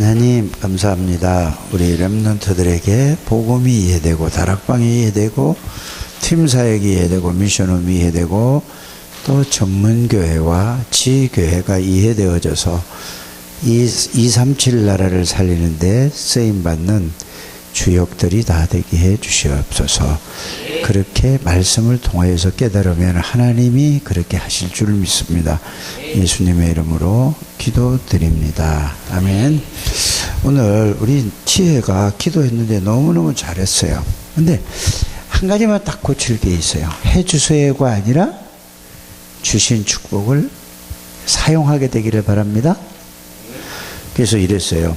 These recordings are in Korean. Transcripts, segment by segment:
하나님 감사합니다. 우리 렘넌트들에게 복음이 이해되고 다락방이 이해되고 팀사역이 이해되고 미션홈이 이해되고 또 전문교회와 지교회가 이해되어져서 237 나라를 살리는데 쓰임받는 주역들이 다 되게 해 주시옵소서. 그렇게 말씀을 통하여서 깨달으면 하나님이 그렇게 하실 줄 믿습니다. 예수님의 이름으로 기도드립니다. 아멘. 오늘 우리 지혜가 기도했는데 너무너무 잘했어요. 근데 한 가지만 딱 고칠 게 있어요. 해주세요가 아니라 주신 축복을 사용하게 되기를 바랍니다. 그래서 이랬어요.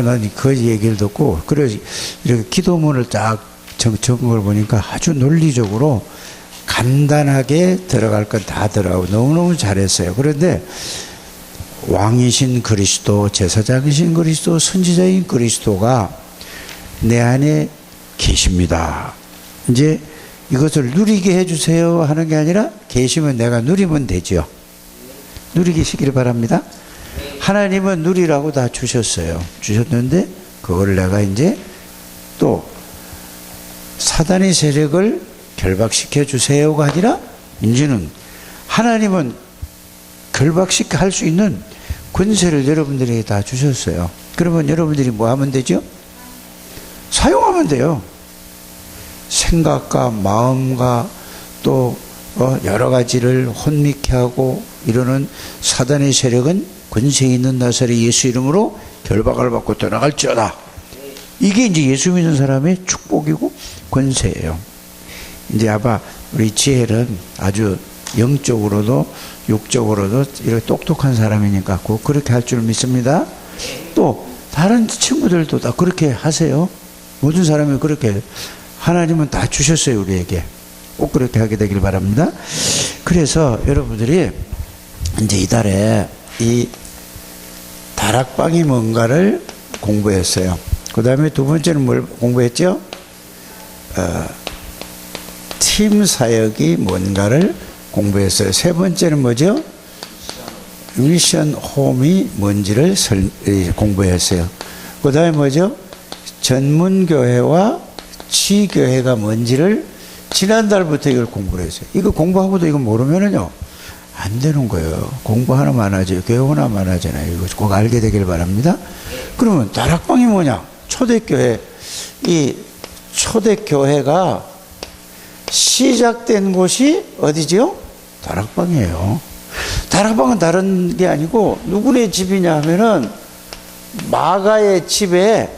난 그 얘기를 듣고, 그래서 이렇게 기도문을 딱 적은 걸 보니까 아주 논리적으로 간단하게 들어갈 건 다 들어가고 너무너무 잘했어요. 그런데 왕이신 그리스도, 제사장이신 그리스도, 선지자인 그리스도가 내 안에 계십니다. 이제 이것을 누리게 해주세요 하는 게 아니라 계시면 내가 누리면 되죠. 누리시길 바랍니다. 하나님은 누리라고 다 주셨는데 그걸 내가 이제 또 사단의 세력을 결박시켜 주세요가 아니라 이제는 하나님은 결박시켜 할 수 있는 권세를 여러분들에게 다 주셨어요. 그러면 여러분들이 뭐 하면 되죠? 사용하면 돼요. 생각과 마음과 또 여러 가지를 혼미케 하고 이러는 사단의 세력은 권세 있는 나사렛 예수 이름으로 결박을 받고 떠나갈지어다. 이게 이제 예수 믿는 사람의 축복이고 권세예요. 이제 아마 우리 지혜는 아주 영적으로도 육적으로도 이렇게 똑똑한 사람이니까 꼭 그렇게 할 줄 믿습니다. 또 다른 친구들도 다 그렇게 하세요. 모든 사람이 그렇게 하나님은 다 주셨어요. 우리에게 꼭 그렇게 하게 되길 바랍니다. 그래서 여러분들이 이제 이달에 이 다락방이 뭔가를 공부했어요. 그 다음에 두 번째는 뭘 공부했죠? 팀 사역이 뭔가를 공부했어요. 세 번째는 뭐죠? 미션 홈이 뭔지를 공부했어요. 그 다음에 뭐죠? 전문교회와 지교회가 뭔지를 지난달부터 이걸 공부를 했어요. 이거 공부하고도 이거 모르면은요 안 되는 거예요. 공부 하나만 하죠. 교회 하나만 하잖아요. 이거 꼭 알게 되길 바랍니다. 그러면 다락방이 뭐냐? 초대교회. 이 초대교회가 시작된 곳이 어디지요? 다락방이에요. 다락방은 다른 게 아니고 누구네 집이냐 하면은 마가의 집에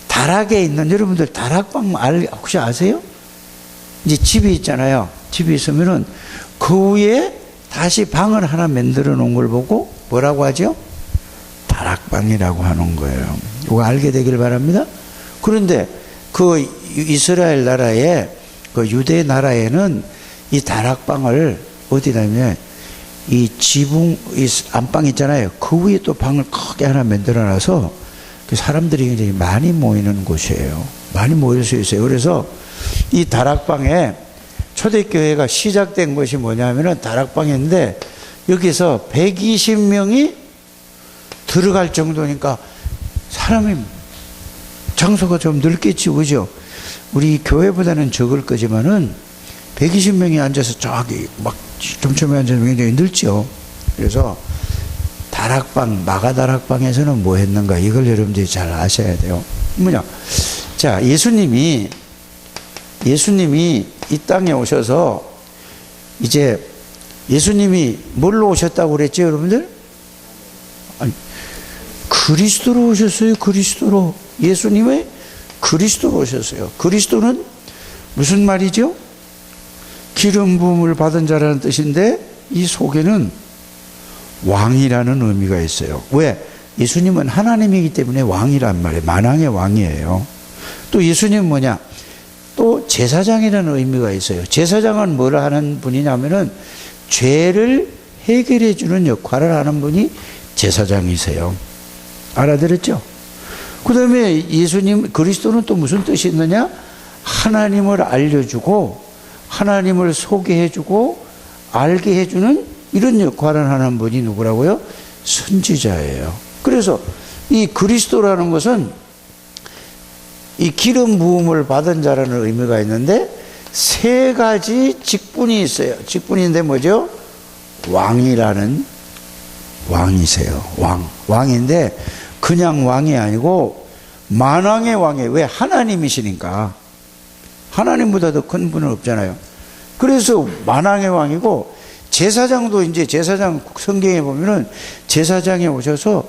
다락에 있는, 여러분들 다락방 혹시 아세요? 이제 집이 있잖아요. 집이 있으면은 그 위에 다시 방을 하나 만들어 놓은 걸 보고 뭐라고 하죠? 다락방이라고 하는 거예요. 이거 알게 되길 바랍니다. 그런데 그 이스라엘 나라에, 그 유대 나라에는 이 다락방을 어디냐면 이 지붕, 이 안방 있잖아요. 그 위에 또 방을 크게 하나 만들어 놔서 사람들이 굉장히 많이 모이는 곳이에요. 많이 모일 수 있어요. 그래서 이 다락방에 초대교회가 시작된 것이 뭐냐면은 다락방인데 여기서 120명이 들어갈 정도니까 사람이 장소가 좀 넓겠지, 그죠? 우리 교회보다는 적을 거지만은 120명이 앉아서 저기 막 촘촘히 앉아서 굉장히 넓죠. 그래서 다락방, 마가다락방에서는 뭐 했는가, 이걸 여러분들이 잘 아셔야 돼요. 뭐냐? 자, 예수님이 이 땅에 오셔서 이제 예수님이 뭘로 오셨다고 그랬죠, 여러분들? 아니, 그리스도로 오셨어요. 그리스도로. 예수님의 그리스도로 오셨어요. 그리스도는 무슨 말이죠? 기름 부음을 받은 자라는 뜻인데 이 속에는 왕이라는 의미가 있어요. 왜? 예수님은 하나님이기 때문에 왕이란 말이에요. 만왕의 왕이에요. 또 예수님은 뭐냐? 또 제사장이라는 의미가 있어요. 제사장은 뭘 하는 분이냐면은 죄를 해결해 주는 역할을 하는 분이 제사장이세요. 알아들었죠? 그 다음에 예수님, 그리스도는 또 무슨 뜻이 있느냐? 하나님을 알려주고 하나님을 소개해주고 알게 해주는 이런 역할을 하는 분이 누구라고요? 선지자예요. 그래서 이 그리스도라는 것은 이 기름 부음을 받은 자라는 의미가 있는데 세 가지 직분이 있어요. 직분인데 뭐죠? 왕이라는 왕이세요. 왕인데 그냥 왕이 아니고 만왕의 왕이에요. 왜? 하나님이시니까. 하나님보다 더 큰 분은 없잖아요. 그래서 만왕의 왕이고, 제사장도 이제 제사장 성경에 보면은 제사장이 오셔서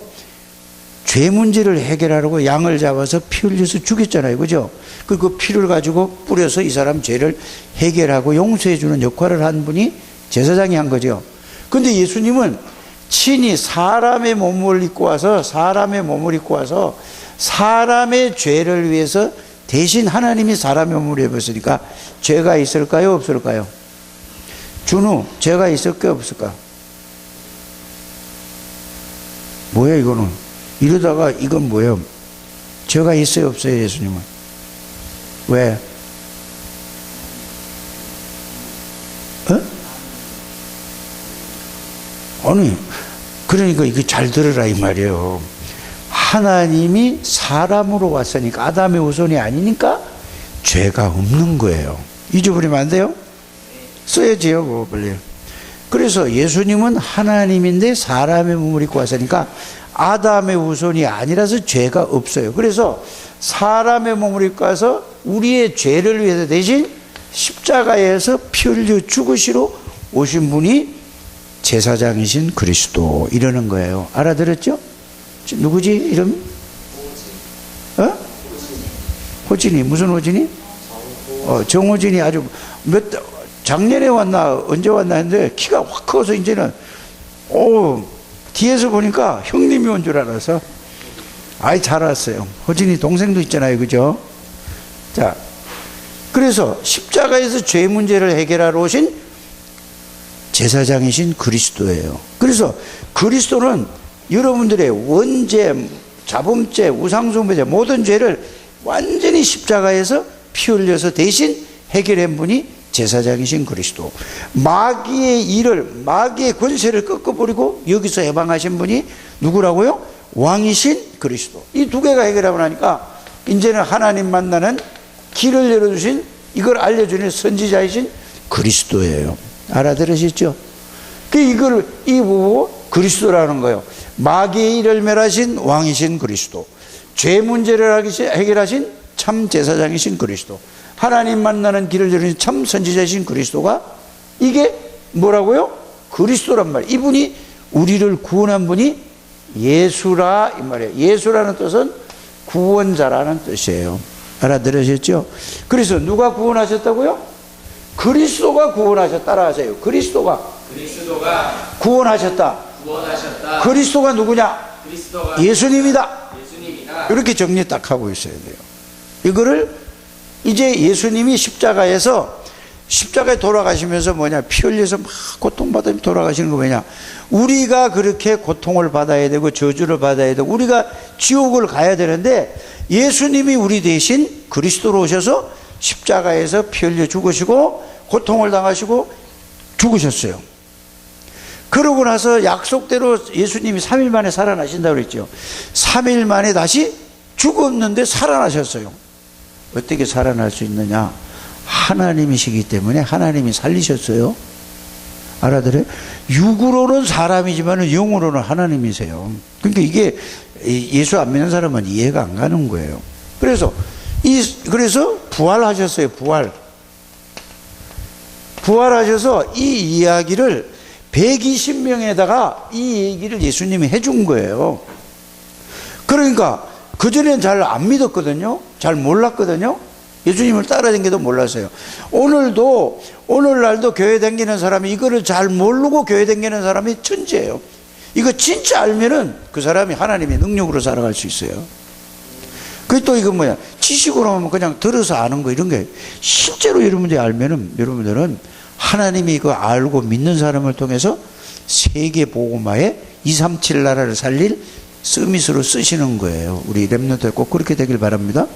죄 문제를 해결하려고 양을 잡아서 피 흘려서 죽였잖아요. 그죠? 그 피를 가지고 뿌려서 이 사람 죄를 해결하고 용서해 주는 역할을 한 분이 제사장이 한 거죠. 근데 예수님은 친히 사람의 몸을 입고 와서 사람의 죄를 위해서 대신 하나님이 사람의 몸을 입었으니까 죄가 있을까요? 없을까요? 준우, 죄가 있을까요? 없을까? 뭐야 이거는? 이러다가 이건 뭐예요? 죄가 있어요? 없어요? 예수님은? 왜? 아니, 그러니까 이거 잘 들으라 이 말이에요. 하나님이 사람으로 왔으니까, 아담의 후손이 아니니까 죄가 없는 거예요. 잊어버리면 안 돼요? 써야지요, 그거 빨리. 그래서 예수님은 하나님인데 사람의 몸을 입고 왔으니까 아담의 후손이 아니라서 죄가 없어요. 그래서 사람의 몸을 입고 와서 우리의 죄를 위해서 대신 십자가에서 피 흘려 죽으시러 오신 분이 제사장이신 그리스도, 이러는 거예요. 알아들었죠? 누구지 이름? 호진이. 무슨 호진이? 정호진이. 아주 작년에 왔나 언제 왔나 했는데 키가 확 커서 이제는 뒤에서 보니까 형님이 온 줄 알아서 아이 잘 왔어요. 호진이 동생도 있잖아요. 그죠? 자, 그래서 십자가에서 죄 문제를 해결하러 오신 제사장이신 그리스도예요. 그래서 그리스도는 여러분들의 원죄, 자범죄, 우상숭배죄 모든 죄를 완전히 십자가에서 피 흘려서 대신 해결한 분이 제사장이신 그리스도. 마귀의 권세를 꺾어버리고 여기서 해방하신 분이 누구라고요? 왕이신 그리스도. 이 두 개가 해결하고 나니까 이제는 하나님 만나는 길을 열어주신, 이걸 알려주는 선지자이신 그리스도예요. 알아들으셨죠? 이걸 보고 그리스도라는 거예요. 마귀의 일을 멸하신 왕이신 그리스도, 죄 문제를 해결하신 참 제사장이신 그리스도, 하나님 만나는 길을 열어주신 참 선지자이신 그리스도가, 이게 뭐라고요? 그리스도란 말이에요. 이분이 우리를 구원한 분이 예수라 이 말이에요. 예수라는 뜻은 구원자라는 뜻이에요. 알아들으셨죠? 그래서 누가 구원하셨다고요? 그리스도가 구원하셨다. 따라하세요. 그리스도가 구원하셨다. 그리스도가 누구냐? 예수님이다. 이렇게 정리 딱 하고 있어야 돼요. 이거를 이제 예수님이 십자가에 돌아가시면서 피 흘려서 막 고통받으며 돌아가시는 거 뭐냐? 우리가 그렇게 고통을 받아야 되고 저주를 받아야 되고 우리가 지옥을 가야 되는데, 예수님이 우리 대신 그리스도로 오셔서 십자가에서 피 흘려 죽으시고 고통을 당하시고 죽으셨어요. 그러고 나서 약속대로 예수님이 3일 만에 살아나신다고 그랬죠. 3일 만에 다시 죽었는데 살아나셨어요. 어떻게 살아날 수 있느냐? 하나님이시기 때문에 하나님이 살리셨어요. 알아들어요? 육으로는 사람이지만 영으로는 하나님이세요. 그러니까 이게 예수 안 믿는 사람은 이해가 안 가는 거예요. 그래서 부활하셨어요. 부활하셔서 이 이야기를 120명에다가 이 얘기를 예수님이 해준 거예요. 그러니까 그전엔 잘 안 믿었거든요. 잘 몰랐거든요. 예수님을 따라다니기도 몰랐어요. 오늘날도 교회 다니는 사람이 이거를 잘 모르고 교회 다니는 사람이 천재예요. 이거 진짜 알면은 그 사람이 하나님의 능력으로 살아갈 수 있어요. 그게 또 이거 지식으로 하면 그냥 들어서 아는 거 이런 게, 실제로 여러분들이 알면은 여러분들은 하나님이 이거 알고 믿는 사람을 통해서 세계 복음화에 237 나라를 살릴 서밋으로 쓰시는 거예요. 우리 렘넌트 꼭 그렇게 되길 바랍니다.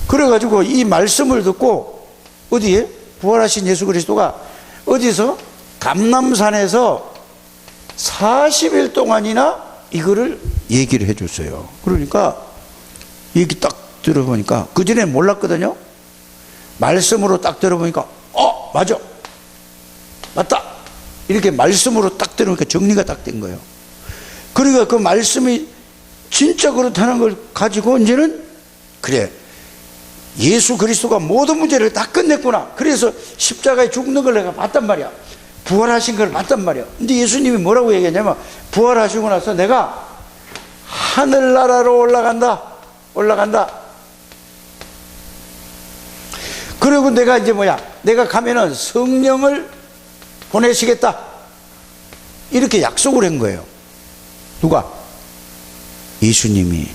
그래가지고 이 말씀을 듣고 어디에? 부활하신 예수 그리스도가 어디서? 감람산에서 40일 동안이나 이거를 얘기를 해줬어요. 그러니까 얘기 딱 들어보니까 그전에 몰랐거든요. 말씀으로 딱 들어보니까 맞아, 맞다, 이렇게 말씀으로 딱 들어보니까 정리가 딱 된 거예요. 그러니까 그 말씀이 진짜 그렇다는 걸 가지고 이제는 그래, 예수 그리스도가 모든 문제를 다 끝냈구나. 그래서 십자가에 죽는 걸 내가 봤단 말이야. 부활하신 걸 봤단 말이야. 근데 예수님이 뭐라고 얘기했냐면, 부활하시고 나서 내가 하늘나라로 올라간다. 그리고 내가 이제 내가 가면은 성령을 보내시겠다, 이렇게 약속을 한 거예요. 누가? 예수님이.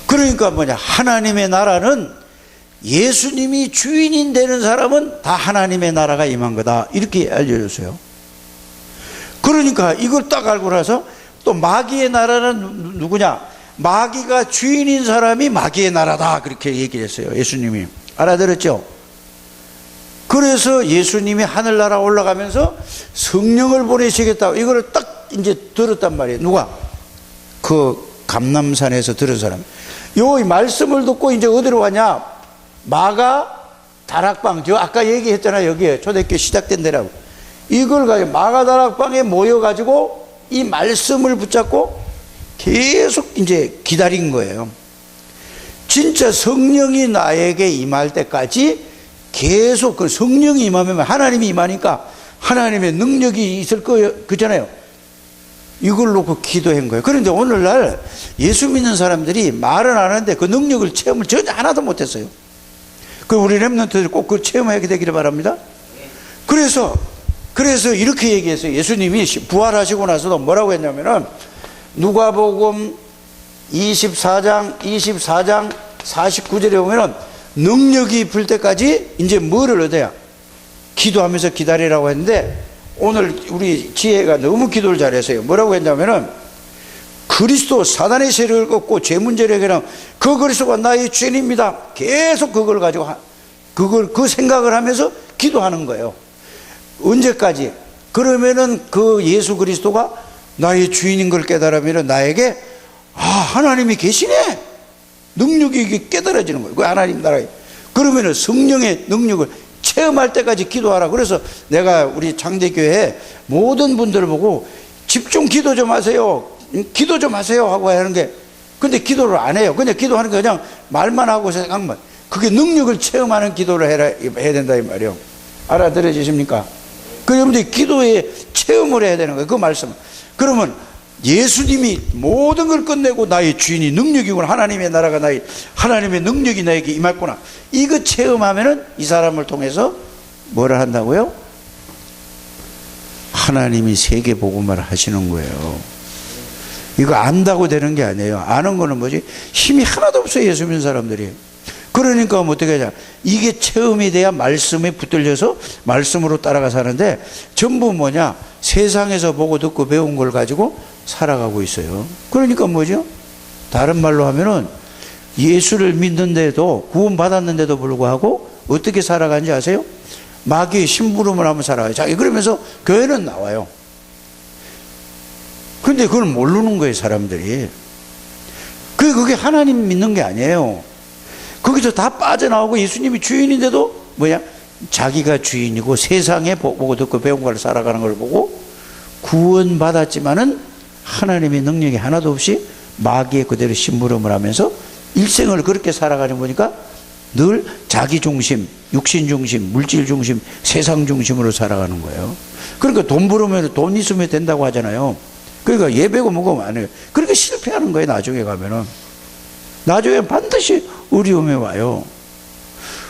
그러니까 하나님의 나라는 예수님이 주인이 되는 사람은 다 하나님의 나라가 임한 거다, 이렇게 알려줬어요. 그러니까 이걸 딱 알고 나서 또 마귀의 나라는 누구냐? 마귀가 주인인 사람이 마귀의 나라다, 그렇게 얘기를 했어요. 예수님이. 알아들었죠? 그래서 예수님이 하늘나라 올라가면서 성령을 보내시겠다, 이걸 딱 이제 들었단 말이에요. 누가? 그 감람산에서 들은 사람. 요 말씀을 듣고 이제 어디로 가냐? 마가 다락방, 저 아까 얘기했잖아요. 여기에 초대교회 시작된 데라고. 이걸 가지고 마가 다락방에 모여가지고 이 말씀을 붙잡고 계속 이제 기다린 거예요. 진짜 성령이 나에게 임할 때까지 계속, 그 성령이 임하면 하나님이 임하니까 하나님의 능력이 있을 거예요. 그잖아요. 이걸 놓고 기도한 거예요. 그런데 오늘날 예수 믿는 사람들이 말은 안 하는데 그 능력을 체험을 전혀 하나도 못했어요. 그 우리 렘넌트들 꼭 그 체험하게 되기를 바랍니다. 그래서 이렇게 얘기했어요. 예수님이 부활하시고 나서도 뭐라고 했냐면은, 누가복음 24장 49절에 보면은 능력이 불 때까지 이제 뭐를 얻어야? 기도하면서 기다리라고 했는데, 오늘 우리 지혜가 너무 기도를 잘했어요. 뭐라고 했냐면은, 그리스도 사단의 세력을 꺾고 죄 문제를 해결한 그 그리스도가 나의 주인입니다. 계속 그걸 가지고 그 생각을 하면서 기도하는 거예요. 언제까지? 그러면은 그 예수 그리스도가 나의 주인인 걸 깨달으면 나에게 하나님이 계시네, 능력이 깨달아지는 거예요. 그 하나님 나라에. 그러면은 성령의 능력을 체험할 때까지 기도하라. 그래서 내가 우리 장대교회 모든 분들을 보고 집중 기도 좀 하세요, 기도 좀 하세요 하고 하는 게, 근데 기도를 안 해요. 그냥 기도하는 게 그냥 말만 하고 생각만. 그게 능력을 체험하는 기도를 해야 된다 이 말이에요. 알아들어지십니까? 그 여러분들이 기도에 체험을 해야 되는 거예요. 그 말씀. 그러면 예수님이 모든 걸 끝내고 나의 주인이 능력이구나, 하나님의 나라가 하나님의 능력이 나에게 임했구나, 이거 체험하면은 이 사람을 통해서 뭐를 한다고요? 하나님이 세계 복음을 하시는 거예요. 이거 안다고 되는 게 아니에요. 아는 거는 뭐지? 힘이 하나도 없어요, 예수 믿는 사람들이. 그러니까 어떻게 하냐? 이게 체험이 돼야 말씀에 붙들려서 말씀으로 따라가 사는데, 전부 뭐냐? 세상에서 보고 듣고 배운 걸 가지고 살아가고 있어요. 그러니까 뭐죠? 다른 말로 하면은 예수를 믿는데도, 구원 받았는데도 불구하고 어떻게 살아가는지 아세요? 마귀의 심부름을 하면 살아가요. 자기 그러면서 교회는 나와요. 근데 그걸 모르는 거예요, 사람들이. 그게 하나님 믿는 게 아니에요. 거기서 다 빠져나오고 예수님이 주인인데도 자기가 주인이고 세상에 보고 듣고 배운 걸 살아가는 걸 보고 구원받았지만은 하나님의 능력이 하나도 없이 마귀의 그대로 심부름을 하면서 일생을 그렇게 살아가는 거니까 늘 자기 중심, 육신 중심, 물질 중심, 세상 중심으로 살아가는 거예요. 그러니까 돈 벌으면 돈 있으면 된다고 하잖아요. 그러니까 예배고 뭐고 안 해요. 그렇게 실패하는 거예요. 나중에 가면은. 나중에 반드시 어려움이 와요.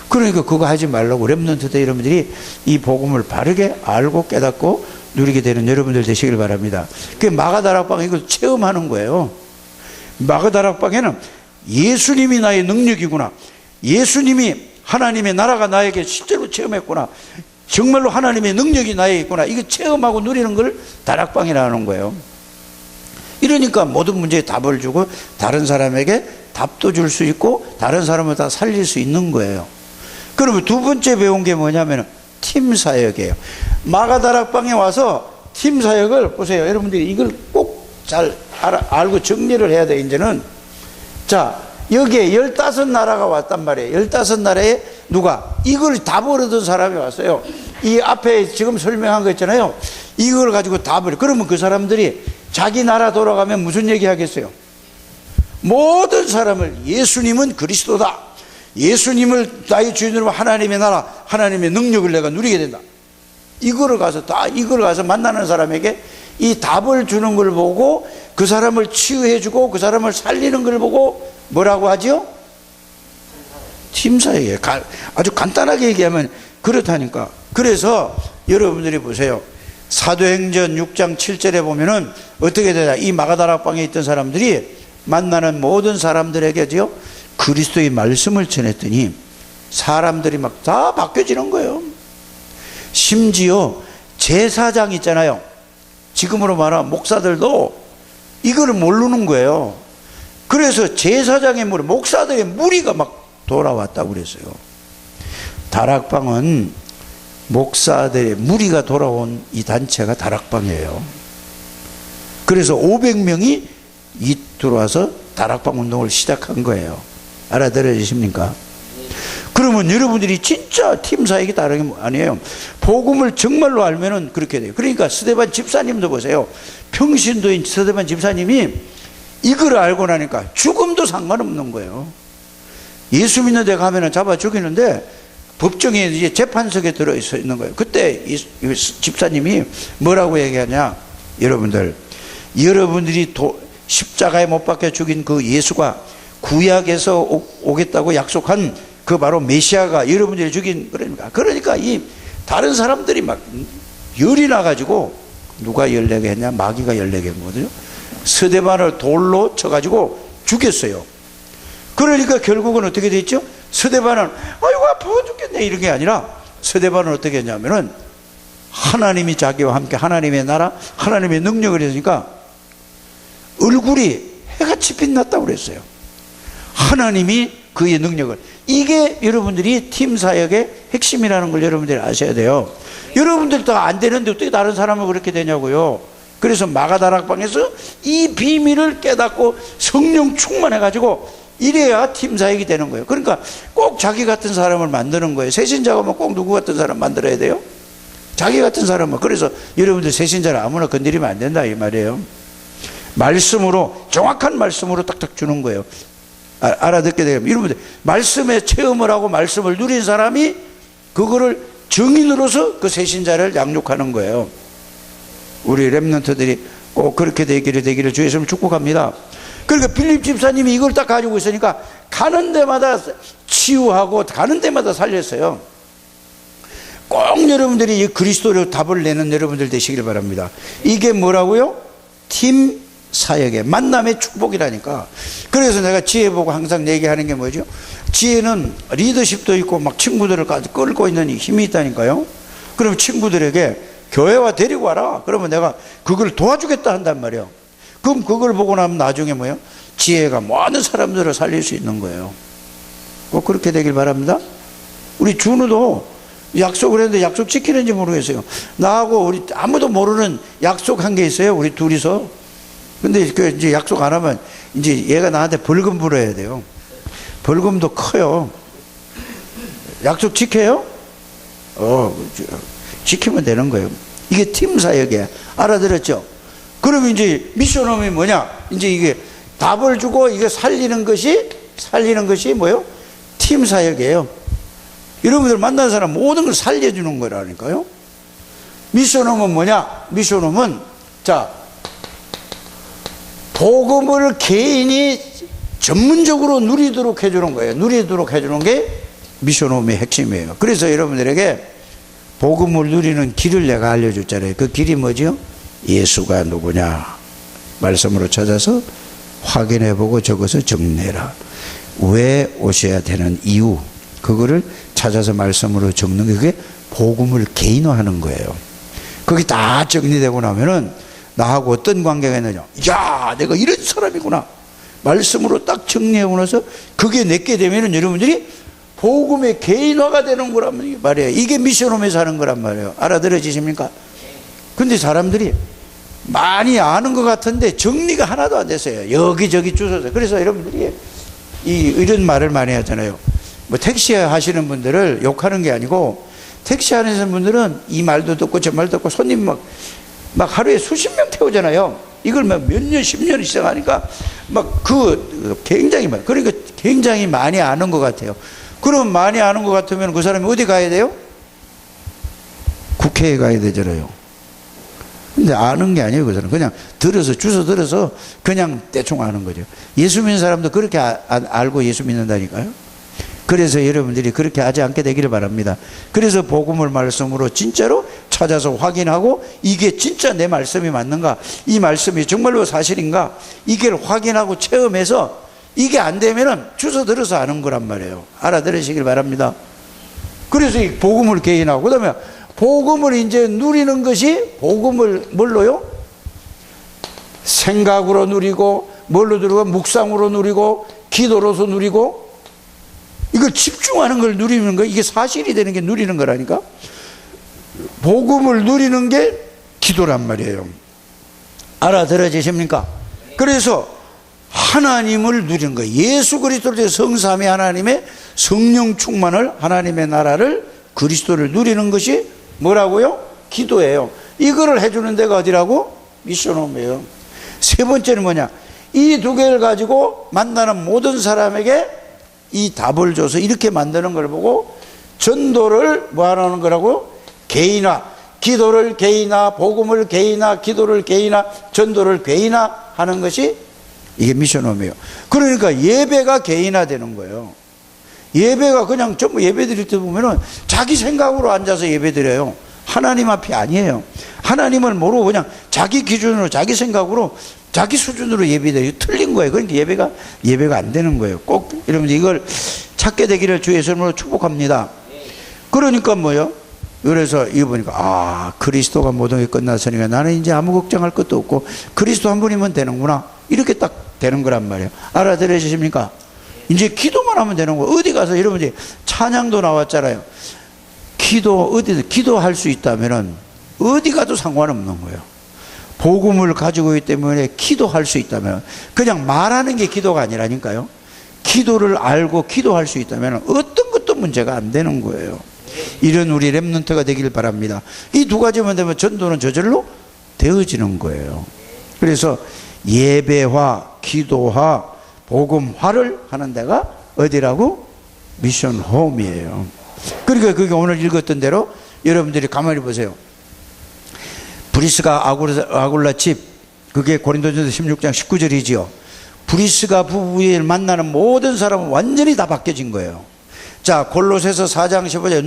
그러니까 그거 하지 말라고 렘넌트 때 여러분들이 이 복음을 바르게 알고 깨닫고 누리게 되는 여러분들 되시길 바랍니다. 그 마가다락방 이걸 체험하는 거예요. 마가다락방에는 예수님이 나의 능력이구나, 예수님이 하나님의 나라가 나에게 실제로 체험했구나, 정말로 하나님의 능력이 나에게 있구나, 이거 체험하고 누리는 걸 다락방이라는 거예요. 이러니까 모든 문제에 답을 주고 다른 사람에게 답도 줄 수 있고 다른 사람을 다 살릴 수 있는 거예요. 그러면 두 번째 배운 게 뭐냐면 팀 사역이에요. 마가다락방에 와서 팀 사역을 보세요. 여러분들이 이걸 꼭 잘 알고 정리를 해야 돼, 이제는. 자, 여기에 15나라가 왔단 말이에요. 15나라에 누가? 이걸 답을 얻은 사람이 왔어요. 이 앞에 지금 설명한 거 있잖아요. 이걸 가지고 답을. 그러면 그 사람들이 자기 나라 돌아가면 무슨 얘기 하겠어요? 모든 사람을 예수님은 그리스도다. 예수님을 나의 주인으로 하나님의 나라, 하나님의 능력을 내가 누리게 된다. 이걸 가서 만나는 사람에게 이 답을 주는 걸 보고 그 사람을 치유해주고 그 사람을 살리는 걸 보고 뭐라고 하죠? 팀사역이에요. 아주 간단하게 얘기하면 그렇다니까. 그래서 여러분들이 보세요. 사도행전 6장 7절에 보면은 어떻게 되냐. 이 마가다락방에 있던 사람들이 만나는 모든 사람들에게요, 그리스도의 말씀을 전했더니 사람들이 막 다 바뀌어지는 거예요. 심지어 제사장 있잖아요. 지금으로 말하면 목사들도 이거를 모르는 거예요. 그래서 제사장의 무리, 목사들의 무리가 막 돌아왔다고 그랬어요. 다락방은 목사들의 무리가 돌아온 이 단체가 다락방이에요. 그래서 500명이 들어와서 다락방 운동을 시작한 거예요. 알아들으십니까? 그러면 여러분들이 진짜 팀 사역이 다른 게 아니에요. 복음을 정말로 알면은 그렇게 돼요. 그러니까 스데반 집사님도 보세요. 평신도인 스데반 집사님이 이걸 알고 나니까 죽음도 상관없는 거예요. 예수 믿는 데 가면은 잡아 죽이는데 법정에 이제 재판석에 들어 있는 거예요. 그때 이 집사님이 뭐라고 얘기하냐? 여러분들이 십자가에 못 박혀 죽인 그 예수가 구약에서 오겠다고 약속한 그 바로 메시아가 여러분들이 죽인 그러니까 이 다른 사람들이 막 열이 나가지고 누가 14개 했냐? 마귀가 14개 했거든요. 스데반을 돌로 쳐가지고 죽였어요. 그러니까 결국은 어떻게 됐죠? 스데반은 아이고 아파 죽겠네 이런 게 아니라 스데반은 어떻게 했냐면은 하나님이 자기와 함께 하나님의 나라, 하나님의 능력을 했으니까 얼굴이 해같이 빛났다고 그랬어요. 하나님이 그의 능력을. 이게 여러분들이 팀 사역의 핵심이라는 걸 여러분들이 아셔야 돼요. 여러분들 다 안 되는데 어떻게 다른 사람은 그렇게 되냐고요. 그래서 마가다락방에서 이 비밀을 깨닫고 성령 충만해가지고 이래야 팀 사역이 되는 거예요. 그러니까 꼭 자기 같은 사람을 만드는 거예요. 새신자가 꼭 누구 같은 사람 만들어야 돼요? 자기 같은 사람은. 그래서 여러분들 새신자를 아무나 건드리면 안 된다 이 말이에요. 말씀으로, 정확한 말씀으로 딱딱 주는 거예요. 알아듣게 되면 여러분들 말씀에 체험을 하고 말씀을 누린 사람이 그거를 증인으로서 그 새신자를 양육하는 거예요. 우리 렘넌트들이 꼭 그렇게 되기를 주 예수님 축복합니다. 그러니까 빌립 집사님이 이걸 딱 가지고 있으니까 가는 데마다 치유하고 가는 데마다 살렸어요. 꼭 여러분들이 이 그리스도로 답을 내는 여러분들 되시길 바랍니다. 이게 뭐라고요? 팀 사역의 만남의 축복이라니까. 그래서 내가 지혜 보고 항상 얘기하는 게 뭐죠? 지혜는 리더십도 있고 막 친구들을 끌고 있는 힘이 있다니까요. 그럼 친구들에게 교회와 데리고 와라. 그러면 내가 그걸 도와주겠다 한단 말이에요. 그럼 그걸 보고 나면 나중에 뭐예요? 지혜가 많은 사람들을 살릴 수 있는 거예요. 꼭 그렇게 되길 바랍니다. 우리 준우도 약속을 했는데 약속 지키는지 모르겠어요. 나하고 우리 아무도 모르는 약속한 게 있어요. 우리 둘이서. 근데 그 이제 약속 안 하면 이제 얘가 나한테 벌금 물어야 돼요. 벌금도 커요. 약속 지켜요? 지키면 되는 거예요. 이게 팀 사역이에요. 알아들었죠? 그럼 이제 미션홈이 뭐냐? 이제 이게 답을 주고 이게 살리는 것이 뭐예요? 팀 사역이에요. 여러분들 만난 사람 모든 걸 살려주는 거라니까요. 미션홈은 뭐냐? 미션홈은 자, 복음을 개인이 전문적으로 누리도록 해주는 거예요. 누리도록 해주는 게 미션홈의 핵심이에요. 그래서 여러분들에게 복음을 누리는 길을 내가 알려줬잖아요. 그 길이 뭐죠? 예수가 누구냐? 말씀으로 찾아서 확인해보고 적어서 정리해라. 왜 오셔야 되는 이유, 그거를 찾아서 말씀으로 적는 게 그게 복음을 개인화하는 거예요. 그게 다 정리되고 나면은 나하고 어떤 관계가 있느냐? 야, 내가 이런 사람이구나. 말씀으로 딱 정리하고 나서 그게 내게 되면은 여러분들이 복음의 개인화가 되는 거란 말이에요. 이게 미션홈에서 하는 거란 말이에요. 알아들어지십니까? 근데 사람들이 많이 아는 것 같은데 정리가 하나도 안 됐어요. 여기저기 주워서. 그래서 여러분들이 이런 말을 많이 하잖아요. 뭐 택시 하시는 분들을 욕하는 게 아니고, 택시 하시는 분들은 이 말도 듣고 저 말도 듣고 손님 막 하루에 수십 명 태우잖아요. 이걸 막 몇 년, 10년 이상 하니까 굉장히 많아요. 그러니까 굉장히 많이 아는 것 같아요. 그럼 많이 아는 것 같으면 그 사람이 어디 가야 돼요? 국회에 가야 되잖아요. 근데 아는 게 아니에요. 그 사람 그냥 주워 들어서 그냥 대충 아는 거죠. 예수 믿는 사람도 그렇게 알고 예수 믿는다니까요. 그래서 여러분들이 그렇게 하지 않게 되기를 바랍니다. 그래서 복음을 말씀으로 진짜로 찾아서 확인하고, 이게 진짜 내 말씀이 맞는가, 이 말씀이 정말로 사실인가, 이걸 확인하고 체험해서, 이게 안 되면은 주워 들어서 아는 거란 말이에요. 알아들으시길 바랍니다. 그래서 이 복음을 개인하고, 그 다음에 복음을 이제 누리는 것이, 복음을 뭘로요? 생각으로 누리고, 뭘로 누리고, 묵상으로 누리고, 기도로서 누리고, 이걸 집중하는 걸 누리는 거, 이게 사실이 되는 게 누리는 거라니까. 복음을 누리는 게 기도란 말이에요. 알아들어지십니까? 그래서 하나님을 누리는 거예요. 예수 그리스도의 성삼위 하나님의 성령 충만을, 하나님의 나라를, 그리스도를 누리는 것이 뭐라고요? 기도예요. 이거를 해주는 데가 어디라고? 미션홈이에요. 세 번째는 뭐냐? 이 두 개를 가지고 만나는 모든 사람에게 이 답을 줘서 이렇게 만드는 걸 보고, 전도를 뭐 하는 거라고? 개인화. 기도를 개인화, 복음을 개인화, 기도를 개인화, 전도를 개인화 하는 것이 이게 미션홈이에요. 그러니까 예배가 개인화되는 거예요. 예배가 그냥 전부 예배 드릴 때 보면은 자기 생각으로 앉아서 예배 드려요. 하나님 앞이 아니에요. 하나님을 모르고 그냥 자기 기준으로, 자기 생각으로, 자기 수준으로 예배돼요. 틀린 거예요. 그러니까 예배가 안 되는 거예요. 꼭 여러분들 이걸 찾게 되기를 주의 이름으로 축복합니다. 그러니까 뭐요? 그래서 이거 보니까 그리스도가 모든 게 끝났으니까 나는 이제 아무 걱정할 것도 없고 그리스도 한 분이면 되는구나, 이렇게 딱 되는 거란 말이에요. 알아들으십니까? 이제 기도만 하면 되는 거예요. 어디 가서 여러분들이 찬양도 나왔잖아요. 어디든 기도할 수 있다면은 어디 가도 상관없는 거예요. 복음을 가지고 있기 때문에 기도할 수 있다면, 그냥 말하는 게 기도가 아니라니까요. 기도를 알고 기도할 수 있다면 어떤 것도 문제가 안 되는 거예요. 이런 우리 렘넌트가 되길 바랍니다. 이 두 가지만 되면 전도는 저절로 되어지는 거예요. 그래서 예배화, 기도화, 복음화를 하는 데가 어디라고? 미션 홈이에요. 그러니까 그게 오늘 읽었던 대로 여러분들이 가만히 보세요. 브리스가 아굴라 집, 그게 고린도전서 16장 19절이지요. 브리스가 부부를 만나는 모든 사람은 완전히 다 바뀌어진 거예요. 자, 골로새서 4장 15절,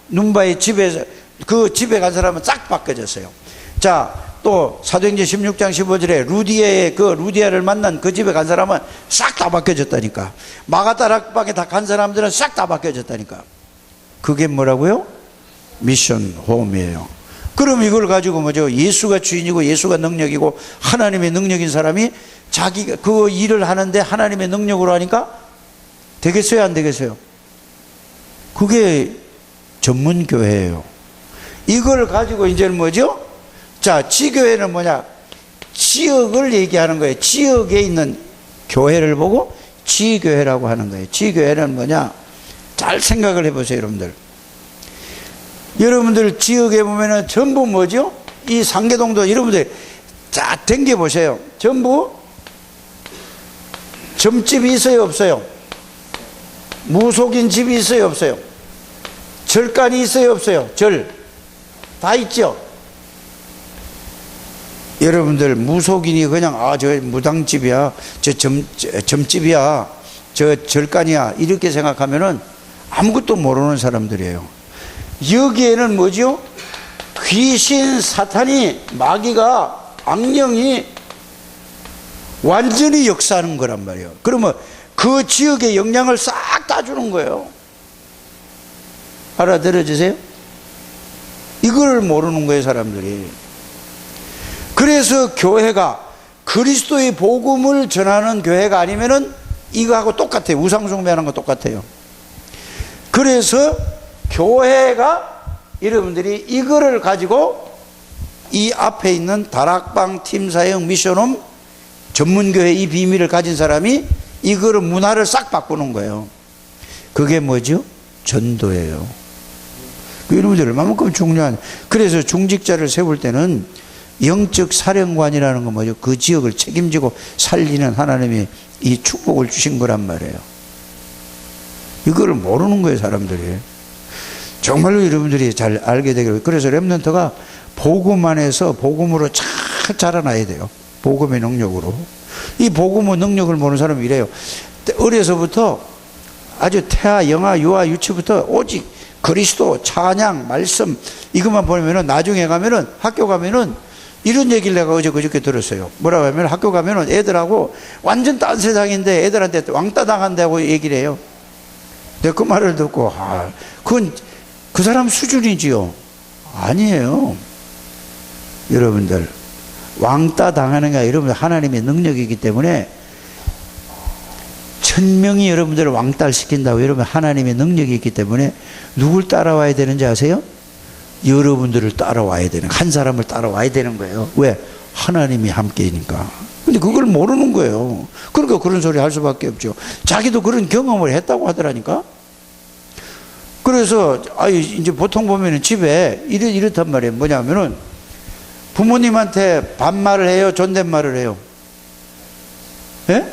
눈바의 집에서, 그 집에 간 사람은 싹 바뀌어졌어요. 자, 또 사도행전 16장 15절에 루디아를 만난 그 집에 간 사람은 싹 다 바뀌어졌다니까. 마가다 락방에 다 간 사람들은 싹 다 바뀌어졌다니까. 그게 뭐라고요? 미션 홈이에요. 그럼 이걸 가지고 뭐죠? 예수가 주인이고 예수가 능력이고 하나님의 능력인 사람이 자기가 그 일을 하는데 하나님의 능력으로 하니까 되겠어요, 안 되겠어요? 그게 전문교회예요. 이걸 가지고 이제는 뭐죠? 자, 지교회는 뭐냐? 지역을 얘기하는 거예요. 지역에 있는 교회를 보고 지교회라고 하는 거예요. 지교회는 뭐냐? 잘 생각을 해보세요, 여러분들. 여러분들 지역에 보면은 전부 뭐죠? 이 상계동도 여러분들 쫙 댕겨보세요. 전부 점집이 있어요, 없어요? 무속인 집이 있어요, 없어요? 절간이 있어요, 없어요? 절 다 있죠? 여러분들 무속인이 그냥 저 무당집이야, 저 점집이야, 저 절간이야 이렇게 생각하면은 아무것도 모르는 사람들이에요. 여기에는 뭐죠? 귀신, 사탄이, 마귀가, 악령이 완전히 역사하는 거란 말이에요. 그러면 그 지역에 영향을 싹 다 주는 거예요. 알아들어지세요? 이걸 모르는 거예요, 사람들이. 그래서 교회가 그리스도의 복음을 전하는 교회가 아니면은 이거하고 똑같아요. 우상숭배하는 거 똑같아요. 그래서 교회가 여러분들이 이거를 가지고 이 앞에 있는 다락방 팀사역 미션홈 전문교회 이 비밀을 가진 사람이 이거를 문화를 싹 바꾸는 거예요. 그게 뭐죠? 전도예요. 여러분들 얼마만큼 중요한. 그래서 중직자를 세울 때는 영적 사령관이라는 건 뭐죠? 그 지역을 책임지고 살리는 하나님이 이 축복을 주신 거란 말이에요. 이거를 모르는 거예요, 사람들이. 정말로 여러분들이 잘 알게 되기를. 그래서 렘넌트가 복음 안에서 복음으로 잘 자라나야 돼요. 복음의 능력으로. 이 복음의 능력을 모르는 사람이 이래요. 어려서부터 아주 태아, 영아, 유아, 유치부터 오직 그리스도, 찬양, 말씀 이것만 보면은 나중에 가면은 학교 가면은 이런 얘기를 내가 그저께 들었어요. 뭐라고 하면 학교 가면은 애들하고 완전 딴 세상인데 애들한테 왕따 당한다고 얘기를 해요. 내가 그 말을 듣고 그건 그 사람 수준이지요. 아니에요. 여러분들 왕따 당하는 게 여러분들 하나님의 능력이기 때문에 1000명이 여러분들을 왕따를 시킨다고 여러분 하나님의 능력이 있기 때문에 누굴 따라와야 되는지 아세요? 여러분들을 따라와야 되는, 한 사람을 따라와야 되는 거예요. 왜? 하나님이 함께니까. 근데 그걸 모르는 거예요. 그러니까 그런 소리 할 수밖에 없죠. 자기도 그런 경험을 했다고 하더라니까. 그래서 이제 보통 보면은 집에 이렇단 말이에요. 뭐냐면은 부모님한테 반말을 해요, 존댓말을 해요. 예?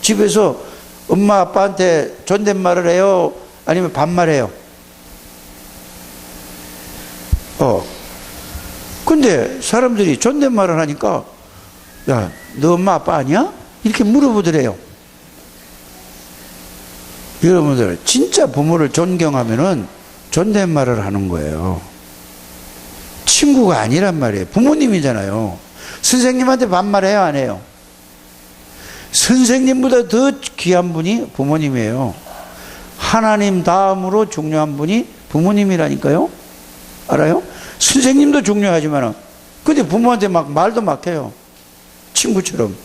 집에서 엄마 아빠한테 존댓말을 해요, 아니면 반말해요? 근데 사람들이 존댓말을 하니까 야, 너 엄마 아빠 아니야? 이렇게 물어보더래요. 여러분들 진짜 부모를 존경하면은 존댓말을 하는 거예요. 친구가 아니란 말이에요. 부모님이잖아요. 선생님한테 반말해요, 안 해요? 선생님보다 더 귀한 분이 부모님이에요. 하나님 다음으로 중요한 분이 부모님이라니까요. 알아요? 선생님도 중요하지만 근데 부모한테 막 말도 막 해요. 친구처럼.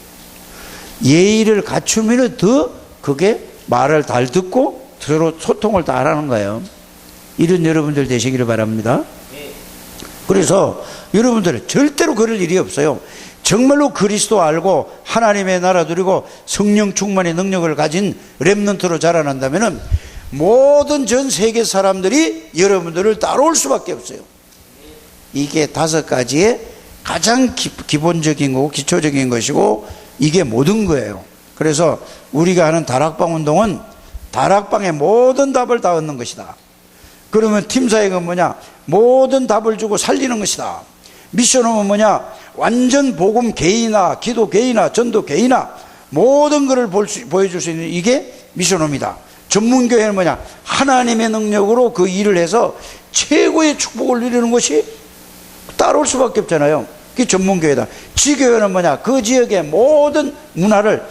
예의를 갖추면 더 그게 말을 잘 듣고 서로 소통을 다 하라는 거예요. 이런 여러분들 되시기를 바랍니다. 그래서 여러분들 절대로 그럴 일이 없어요. 정말로 그리스도 알고 하나님의 나라 누리고 성령 충만의 능력을 가진 렘넌트로 자라난다면 모든 전 세계 사람들이 여러분들을 따라올 수밖에 없어요. 이게 5가지의 가장 기본적인 거고 기초적인 것이고 이게 모든 거예요. 그래서 우리가 하는 다락방 운동은 다락방의 모든 답을 다 얻는 것이다. 그러면 팀사역은 뭐냐? 모든 답을 주고 살리는 것이다. 미션홈은 뭐냐? 완전 복음 개인화, 기도 개인화, 전도 개인화 모든 것을 보여줄 수 있는 이게 미션홈이다. 전문교회는 뭐냐? 하나님의 능력으로 그 일을 해서 최고의 축복을 누리는 것이 따라올 수밖에 없잖아요. 그게 전문교회다. 지교회는 뭐냐? 그 지역의 모든 문화를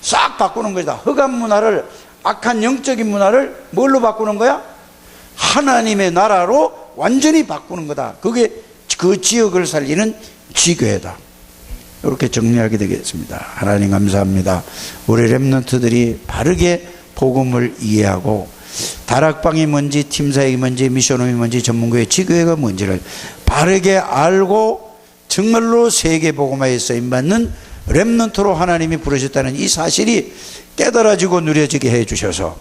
싹 바꾸는 것이다. 흑암 문화를, 악한 영적인 문화를 뭘로 바꾸는 거야? 하나님의 나라로 완전히 바꾸는 거다. 그게 그 지역을 살리는 지교회다. 이렇게 정리하게 되겠습니다. 하나님 감사합니다. 우리 렘넌트들이 바르게 복음을 이해하고 다락방이 뭔지 팀사역이 뭔지 미션홈이 뭔지 전문교회 지교회가 뭔지를 바르게 알고 정말로 세계 복음화에 쓰임받는 렘넌트로 하나님이 부르셨다는 이 사실이 깨달아지고 누려지게 해주셔서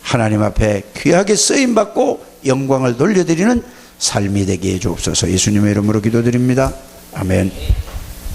하나님 앞에 귀하게 쓰임받고 영광을 돌려드리는 삶이 되게 해주옵소서. 예수님의 이름으로 기도드립니다. 아멘.